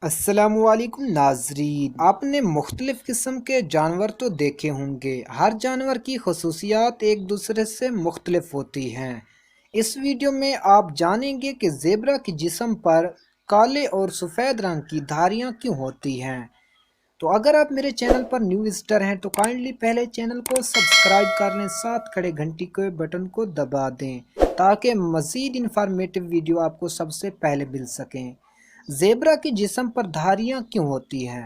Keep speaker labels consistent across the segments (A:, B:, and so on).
A: السلام علیکم ناظرین، آپ نے مختلف قسم کے جانور تو دیکھے ہوں گے۔ ہر جانور کی خصوصیات ایک دوسرے سے مختلف ہوتی ہیں۔ اس ویڈیو میں آپ جانیں گے کہ زیبرا کے جسم پر کالے اور سفید رنگ کی دھاریاں کیوں ہوتی ہیں۔ تو اگر آپ میرے چینل پر نیو وزٹر ہیں تو کائنڈلی پہلے چینل کو سبسکرائب کر لیں، ساتھ کھڑے گھنٹی کے بٹن کو دبا دیں تاکہ مزید انفارمیٹو ویڈیو آپ کو سب سے پہلے مل سکیں۔ زیبرا کے جسم پر دھاریاں کیوں ہوتی ہیں؟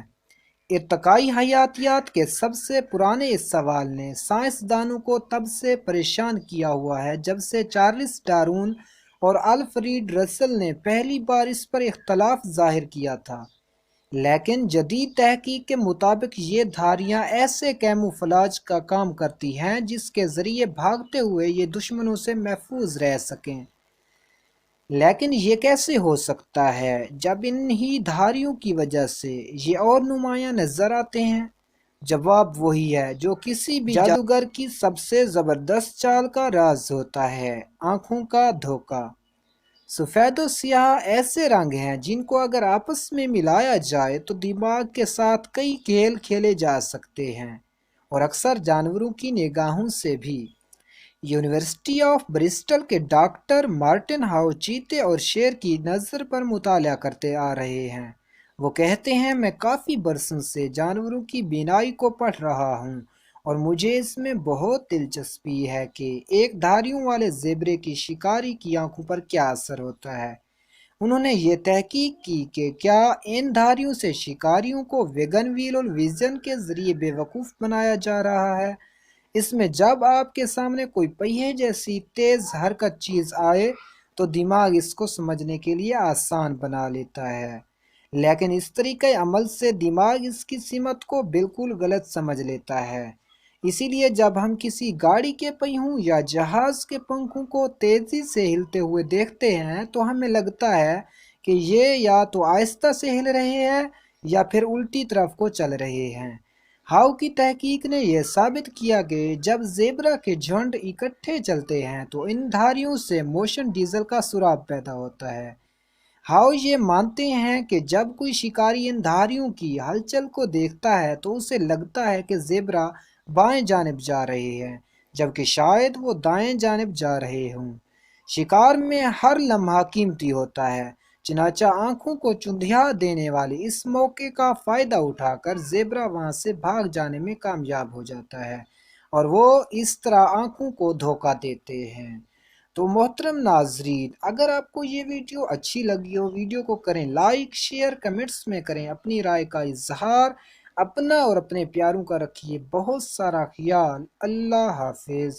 A: ارتقائی حیاتیات کے سب سے پرانے اس سوال نے سائنسدانوں کو تب سے پریشان کیا ہوا ہے جب سے چارلس ڈارون اور الفریڈ رسل نے پہلی بار اس پر اختلاف ظاہر کیا تھا۔ لیکن جدید تحقیق کے مطابق یہ دھاریاں ایسے کیموفلاج کا کام کرتی ہیں جس کے ذریعے بھاگتے ہوئے یہ دشمنوں سے محفوظ رہ سکیں۔ لیکن یہ کیسے ہو سکتا ہے جب انہی دھاریوں کی وجہ سے یہ اور نمایاں نظر آتے ہیں؟ جواب وہی ہے جو کسی بھی جادوگر کی سب سے زبردست چال کا راز ہوتا ہے: آنکھوں کا دھوکہ۔ سفید و سیاہ ایسے رنگ ہیں جن کو اگر آپس میں ملایا جائے تو دماغ کے ساتھ کئی کھیل کھیلے جا سکتے ہیں، اور اکثر جانوروں کی نگاہوں سے بھی۔ یونیورسٹی آف برسٹل کے ڈاکٹر مارٹن ہاؤ چیتے اور شیر کی نظر پر مطالعہ کرتے آ رہے ہیں۔ وہ کہتے ہیں، میں کافی برسوں سے جانوروں کی بینائی کو پڑھ رہا ہوں اور مجھے اس میں بہت دلچسپی ہے کہ ایک دھاریوں والے زیبرے کی شکاری کی آنکھوں پر کیا اثر ہوتا ہے۔ انہوں نے یہ تحقیق کی کہ کیا ان دھاریوں سے شکاریوں کو ویگن ویل اور ویژن کے ذریعے بے وقوف بنایا جا رہا ہے۔ اس میں جب آپ کے سامنے کوئی پہیے جیسی تیز حرکت چیز آئے تو دماغ اس کو سمجھنے کے لیے آسان بنا لیتا ہے، لیکن اس طریقہ عمل سے دماغ اس کی سمت کو بالکل غلط سمجھ لیتا ہے۔ اسی لیے جب ہم کسی گاڑی کے پہیوں یا جہاز کے پنکھوں کو تیزی سے ہلتے ہوئے دیکھتے ہیں تو ہمیں لگتا ہے کہ یہ یا تو آہستہ سے ہل رہے ہیں یا پھر الٹی طرف کو چل رہے ہیں۔ ہاؤ کی تحقیق نے یہ ثابت کیا کہ جب زیبرا کے جھنڈ اکٹھے چلتے ہیں تو ان دھاریوں سے موشن ڈیزل کا سراب پیدا ہوتا ہے۔ ہاؤ یہ مانتے ہیں کہ جب کوئی شکاری ان دھاریوں کی ہلچل کو دیکھتا ہے تو اسے لگتا ہے کہ زیبرا بائیں جانب جا رہے ہیں، جبکہ شاید وہ دائیں جانب جا رہے ہوں۔ شکار میں ہر لمحہ قیمتی ہوتا ہے، چنانچہ آنکھوں کو چندھیا دینے والے اس موقع کا فائدہ اٹھا کر زیبرا وہاں سے بھاگ جانے میں کامیاب ہو جاتا ہے، اور وہ اس طرح آنکھوں کو دھوکہ دیتے ہیں۔ تو محترم ناظرین، اگر آپ کو یہ ویڈیو اچھی لگی ہو، ویڈیو کو کریں لائک، شیئر، کمنٹس میں کریں اپنی رائے کا اظہار۔ اپنا اور اپنے پیاروں کا رکھیے بہت سارا خیال۔ اللہ حافظ۔